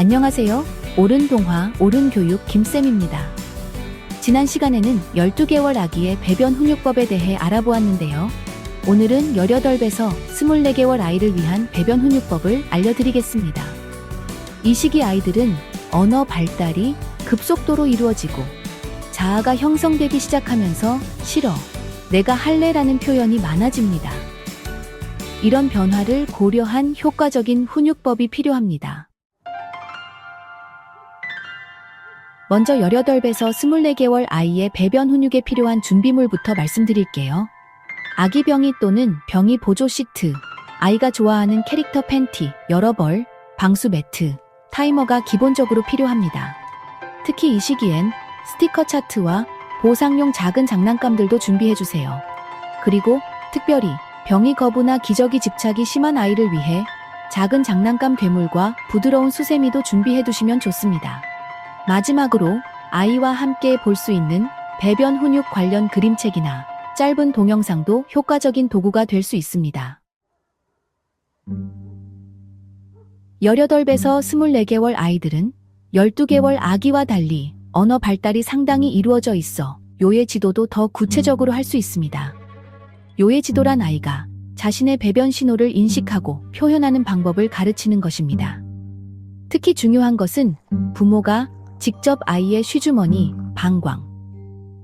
안녕하세요. 옳은 동화, 옳은 교육 김쌤입니다. 지난 시간에는 12개월 아기의 배변 훈육법에 대해 알아보았는데요. 오늘은 18에서 24개월 아이를 위한 배변 훈육법을 알려드리겠습니다. 이 시기 아이들은 언어 발달이 급속도로 이루어지고 자아가 형성되기 시작하면서 싫어, 내가 할래라는 표현이 많아집니다. 이런 변화를 고려한 효과적인 훈육법이 필요합니다. 먼저 18에서 24개월 아이의 배변 훈육에 필요한 준비물부터 말씀드릴게요. 아기 병이 또는 병이 보조 시트, 아이가 좋아하는 캐릭터 팬티, 여러 벌, 방수 매트, 타이머가 기본적으로 필요합니다. 특히 이 시기엔 스티커 차트와 보상용 작은 장난감들도 준비해주세요. 그리고 특별히 병이 거부나 기저귀 집착이 심한 아이를 위해 작은 장난감 괴물과 부드러운 수세미도 준비해두시면 좋습니다. 마지막으로 아이와 함께 볼 수 있는 배변 훈육 관련 그림책이나 짧은 동영상도 효과적인 도구가 될 수 있습니다. 18에서 24개월 아이들은 12개월 아기와 달리 언어 발달이 상당히 이루어져 있어 요해 지도도 더 구체적으로 할 수 있습니다. 요해 지도란 아이가 자신의 배변 신호를 인식하고 표현하는 방법을 가르치는 것입니다. 특히 중요한 것은 부모가 직접 아이의 쉬주머니, 방광,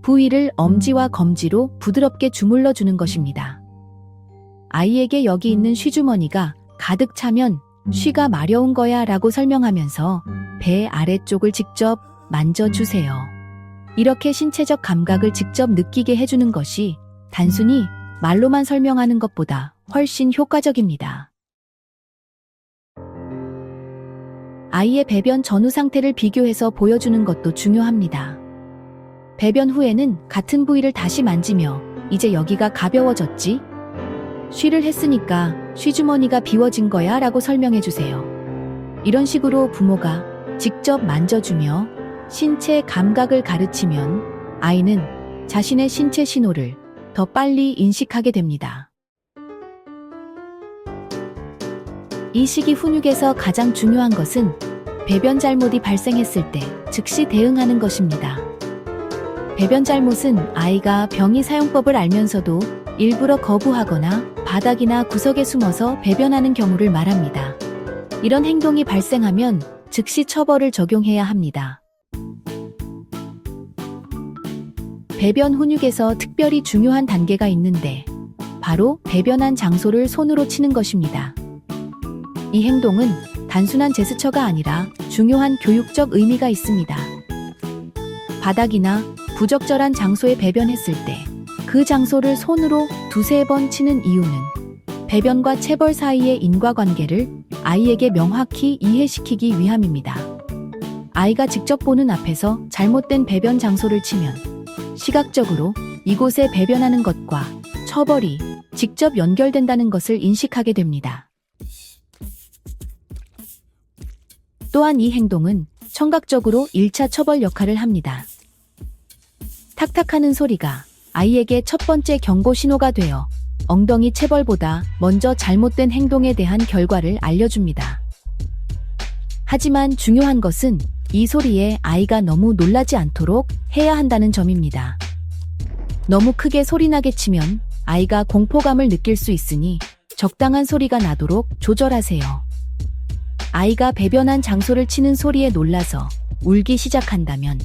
부위를 엄지와 검지로 부드럽게 주물러 주는 것입니다. 아이에게 여기 있는 쉬주머니가 가득 차면 쉬가 마려운 거야 라고 설명하면서 배 아래쪽을 직접 만져주세요. 이렇게 신체적 감각을 직접 느끼게 해주는 것이 단순히 말로만 설명하는 것보다 훨씬 효과적입니다. 아이의 배변 전후 상태를 비교해서 보여주는 것도 중요합니다. 배변 후에는 같은 부위를 다시 만지며 이제 여기가 가벼워졌지? 쉬를 했으니까 쉬주머니가 비워진 거야 라고 설명해주세요. 이런 식으로 부모가 직접 만져주며 신체 감각을 가르치면 아이는 자신의 신체 신호를 더 빨리 인식하게 됩니다. 이 시기 훈육에서 가장 중요한 것은 배변 잘못이 발생했을 때 즉시 대응하는 것입니다. 배변 잘못은 아이가 병이 사용법을 알면서도 일부러 거부하거나 바닥이나 구석에 숨어서 배변하는 경우를 말합니다. 이런 행동이 발생하면 즉시 처벌을 적용해야 합니다. 배변 훈육에서 특별히 중요한 단계가 있는데 바로 배변한 장소를 손으로 치는 것입니다. 이 행동은 단순한 제스처가 아니라 중요한 교육적 의미가 있습니다. 바닥이나 부적절한 장소에 배변했을 때 그 장소를 손으로 두세 번 치는 이유는 배변과 체벌 사이의 인과관계를 아이에게 명확히 이해시키기 위함입니다. 아이가 직접 보는 앞에서 잘못된 배변 장소를 치면 시각적으로 이곳에 배변하는 것과 처벌이 직접 연결된다는 것을 인식하게 됩니다. 또한 이 행동은 청각적으로 1차 처벌 역할을 합니다. 탁탁하는 소리가 아이에게 첫 번째 경고 신호가 되어 엉덩이 체벌보다 먼저 잘못된 행동에 대한 결과를 알려줍니다. 하지만 중요한 것은 이 소리에 아이가 너무 놀라지 않도록 해야 한다는 점입니다. 너무 크게 소리나게 치면 아이가 공포감을 느낄 수 있으니 적당한 소리가 나도록 조절하세요. 아이가 배변한 장소를 치는 소리에 놀라서 울기 시작한다면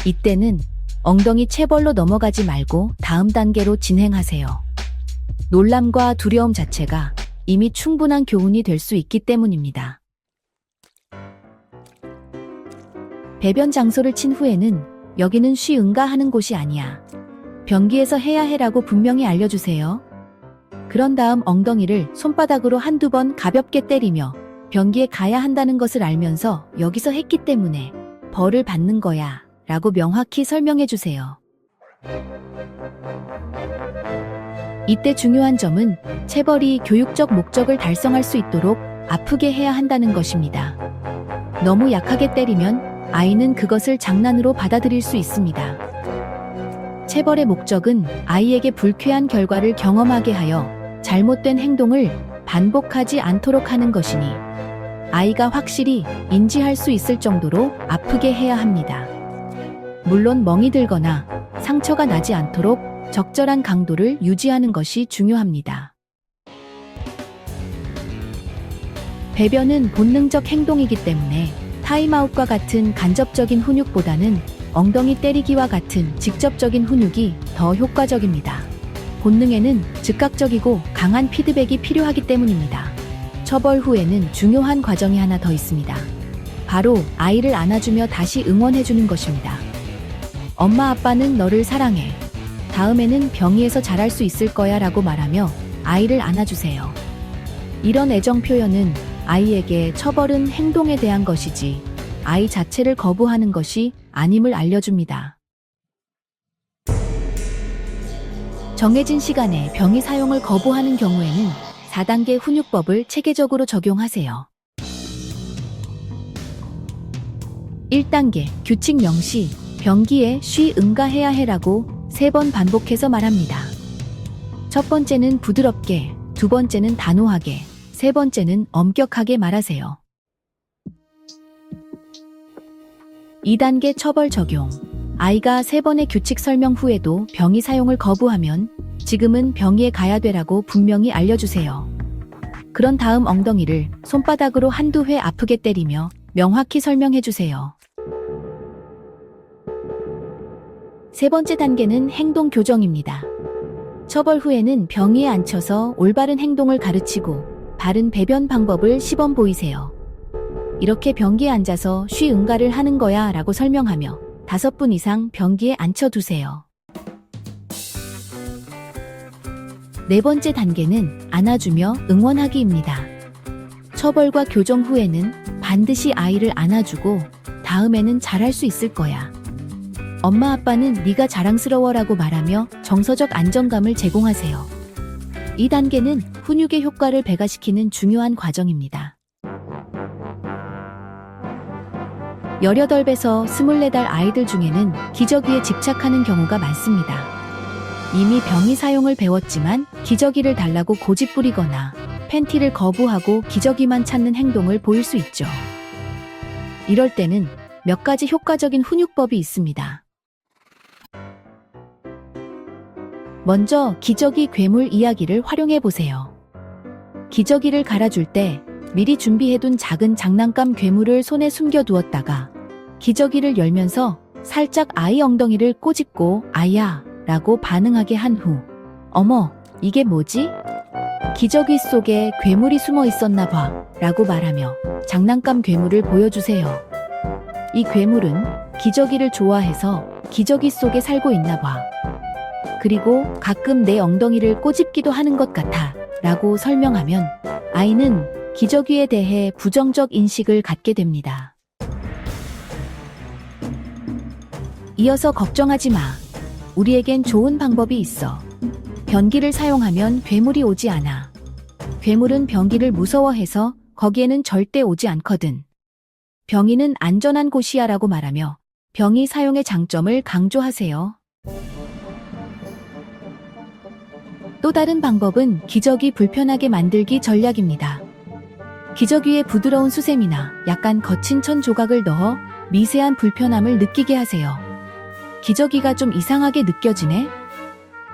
이때는 엉덩이 체벌로 넘어가지 말고 다음 단계로 진행하세요. 놀람과 두려움 자체가 이미 충분한 교훈이 될 수 있기 때문입니다. 배변 장소를 친 후에는 여기는 쉬 응가 하는 곳이 아니야. 변기에서 해야 해라고 분명히 알려주세요. 그런 다음 엉덩이를 손바닥으로 한두 번 가볍게 때리며 변기에 가야 한다는 것을 알면서 여기서 했기 때문에 벌을 받는 거야 라고 명확히 설명해 주세요. 이때 중요한 점은 체벌이 교육적 목적을 달성할 수 있도록 아프게 해야 한다는 것입니다. 너무 약하게 때리면 아이는 그것을 장난으로 받아들일 수 있습니다. 체벌의 목적은 아이에게 불쾌한 결과를 경험하게 하여 잘못된 행동을 반복하지 않도록 하는 것이니 아이가 확실히 인지할 수 있을 정도로 아프게 해야 합니다. 물론 멍이 들거나 상처가 나지 않도록 적절한 강도를 유지하는 것이 중요합니다. 배변은 본능적 행동이기 때문에 타임아웃과 같은 간접적인 훈육보다는 엉덩이 때리기와 같은 직접적인 훈육이 더 효과적입니다. 본능에는 즉각적이고 강한 피드백이 필요하기 때문입니다. 처벌 후에는 중요한 과정이 하나 더 있습니다. 바로 아이를 안아주며 다시 응원해주는 것입니다. 엄마 아빠는 너를 사랑해. 다음에는 병이에서 잘할 수 있을 거야 라고 말하며 아이를 안아주세요. 이런 애정 표현은 아이에게 처벌은 행동에 대한 것이지 아이 자체를 거부하는 것이 아님을 알려줍니다. 정해진 시간에 병이 사용을 거부하는 경우에는 4단계 훈육법을 체계적으로 적용하세요. 1단계 규칙 명시, 병기에 쉬 응가해야 해라고 3번 반복해서 말합니다. 첫 번째는 부드럽게, 두 번째는 단호하게, 세 번째는 엄격하게 말하세요. 2단계 처벌 적용. 아이가 3번의 규칙 설명 후에도 병이 사용을 거부하면 지금은 병이에 가야 되라고 분명히 알려주세요. 그런 다음 엉덩이를 손바닥으로 한두 회 아프게 때리며 명확히 설명해주세요. 세 번째 단계는 행동 교정입니다. 처벌 후에는 병이에 앉혀서 올바른 행동을 가르치고 바른 배변 방법을 시범 보이세요. 이렇게 변기에 앉아서 쉬 응가를 하는 거야 라고 설명하며 5분 이상 변기에 앉혀두세요. 네 번째 단계는 안아주며 응원하기입니다. 처벌과 교정 후에는 반드시 아이를 안아주고 다음에는 잘할 수 있을 거야. 엄마 아빠는 네가 자랑스러워라고 말하며 정서적 안정감을 제공하세요. 이 단계는 훈육의 효과를 배가시키는 중요한 과정입니다. 18배에서 24달 아이들 중에는 기저귀에 집착하는 경우가 많습니다. 이미 병이 사용을 배웠지만 기저귀를 달라고 고집 부리거나 팬티를 거부하고 기저귀만 찾는 행동을 보일 수 있죠. 이럴 때는 몇 가지 효과적인 훈육법이 있습니다. 먼저 기저귀 괴물 이야기를 활용해 보세요. 기저귀를 갈아줄 때 미리 준비해둔 작은 장난감 괴물을 손에 숨겨두었다가 기저귀를 열면서 살짝 아이 엉덩이를 꼬집고 아야 라고 반응하게 한 후 어머 이게 뭐지? 기저귀 속에 괴물이 숨어 있었나 봐 라고 말하며 장난감 괴물을 보여주세요. 이 괴물은 기저귀를 좋아해서 기저귀 속에 살고 있나 봐. 그리고 가끔 내 엉덩이를 꼬집기도 하는 것 같아 라고 설명하면 아이는 기저귀에 대해 부정적 인식을 갖게 됩니다. 이어서 걱정하지 마. 우리에겐 좋은 방법이 있어. 변기를 사용하면 괴물이 오지 않아. 괴물은 변기를 무서워해서 거기에는 절대 오지 않거든. 변기는 안전한 곳이야 라고 말하며 변기 사용의 장점을 강조하세요. 또 다른 방법은 기저귀 불편하게 만들기 전략입니다. 기저귀에 부드러운 수세미나 약간 거친 천 조각을 넣어 미세한 불편함을 느끼게 하세요. 기저귀가 좀 이상하게 느껴지네?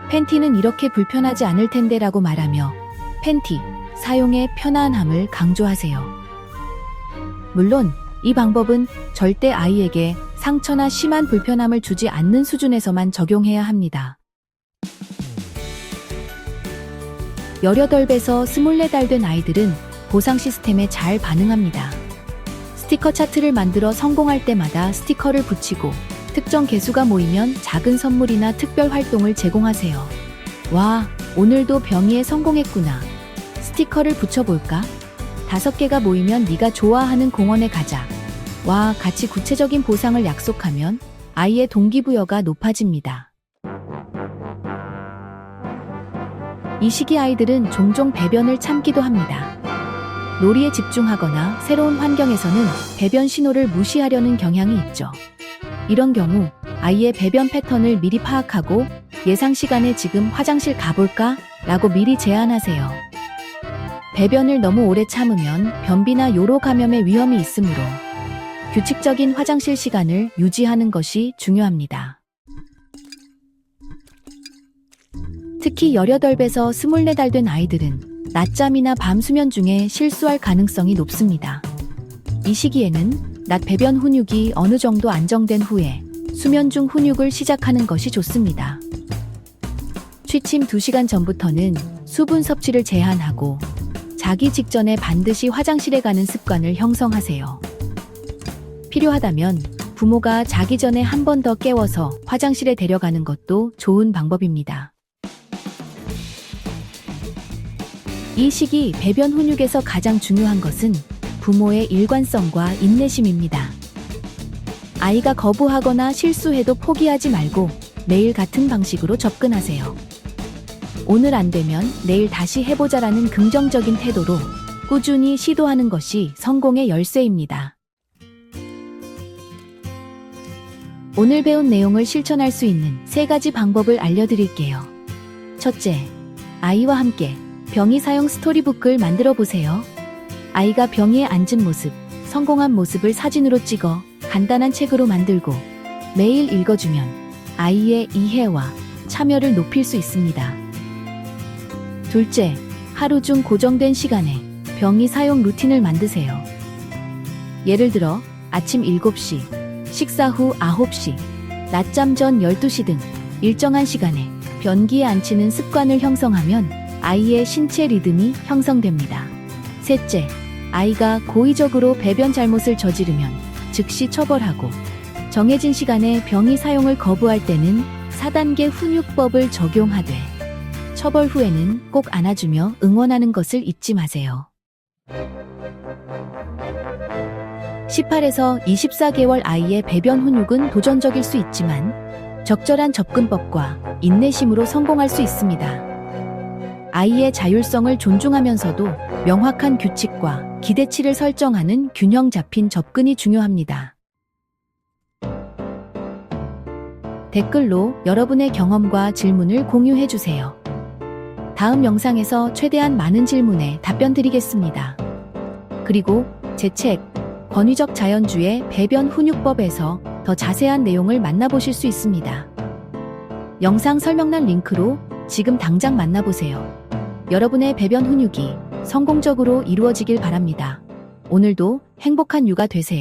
팬티는 이렇게 불편하지 않을 텐데 라고 말하며 팬티 사용의 편안함을 강조하세요. 물론 이 방법은 절대 아이에게 상처나 심한 불편함을 주지 않는 수준에서만 적용해야 합니다. 18배에서 24달 된 아이들은 보상 시스템에 잘 반응합니다. 스티커 차트를 만들어 성공할 때마다 스티커를 붙이고 특정 개수가 모이면 작은 선물이나 특별 활동을 제공하세요. 와, 오늘도 병이에 성공했구나. 스티커를 붙여볼까? 5개가 모이면 네가 좋아하는 공원에 가자. 와, 같이 구체적인 보상을 약속하면 아이의 동기부여가 높아집니다. 이 시기 아이들은 종종 배변을 참기도 합니다. 놀이에 집중하거나 새로운 환경에서는 배변 신호를 무시하려는 경향이 있죠. 이런 경우 아이의 배변 패턴을 미리 파악하고 예상 시간에 지금 화장실 가볼까? 라고 미리 제안하세요. 배변을 너무 오래 참으면 변비나 요로 감염의 위험이 있으므로 규칙적인 화장실 시간을 유지하는 것이 중요합니다. 특히 18에서 24달 된 아이들은 낮잠이나 밤 수면 중에 실수할 가능성이 높습니다. 이 시기에는 낮 배변 훈육이 어느 정도 안정된 후에 수면 중 훈육을 시작하는 것이 좋습니다. 취침 2시간 전부터는 수분 섭취를 제한하고 자기 직전에 반드시 화장실에 가는 습관을 형성하세요. 필요하다면 부모가 자기 전에 한 번 더 깨워서 화장실에 데려가는 것도 좋은 방법입니다. 이 시기 배변 훈육에서 가장 중요한 것은 부모의 일관성과 인내심입니다. 아이가 거부하거나 실수해도 포기하지 말고 매일 같은 방식으로 접근하세요. 오늘 안 되면 내일 다시 해보자라는 긍정적인 태도로 꾸준히 시도하는 것이 성공의 열쇠입니다. 오늘 배운 내용을 실천할 수 있는 3가지 방법을 알려드릴게요. 첫째, 아이와 함께 병이 사용 스토리북을 만들어 보세요. 아이가 병이에 앉은 모습, 성공한 모습을 사진으로 찍어 간단한 책으로 만들고 매일 읽어주면 아이의 이해와 참여를 높일 수 있습니다. 둘째, 하루 중 고정된 시간에 병이 사용 루틴을 만드세요. 예를 들어 아침 7시, 식사 후 9시, 낮잠 전 12시 등 일정한 시간에 변기에 앉히는 습관을 형성하면 아이의 신체 리듬이 형성됩니다. 셋째, 아이가 고의적으로 배변 잘못을 저지르면 즉시 처벌하고 정해진 시간에 병이 사용을 거부할 때는 4단계 훈육법을 적용하되 처벌 후에는 꼭 안아주며 응원하는 것을 잊지 마세요. 18에서 24개월 아이의 배변 훈육은 도전적일 수 있지만 적절한 접근법과 인내심으로 성공할 수 있습니다. 아이의 자율성을 존중하면서도 명확한 규칙과 기대치를 설정하는 균형 잡힌 접근이 중요합니다. 댓글로 여러분의 경험과 질문을 공유해주세요. 다음 영상에서 최대한 많은 질문에 답변 드리겠습니다. 그리고 제 책, 권위적 자연주의 배변 훈육법에서 더 자세한 내용을 만나보실 수 있습니다. 영상 설명란 링크로 지금 당장 만나보세요. 여러분의 배변 훈육이 성공적으로 이루어지길 바랍니다. 오늘도 행복한 육아 되세요.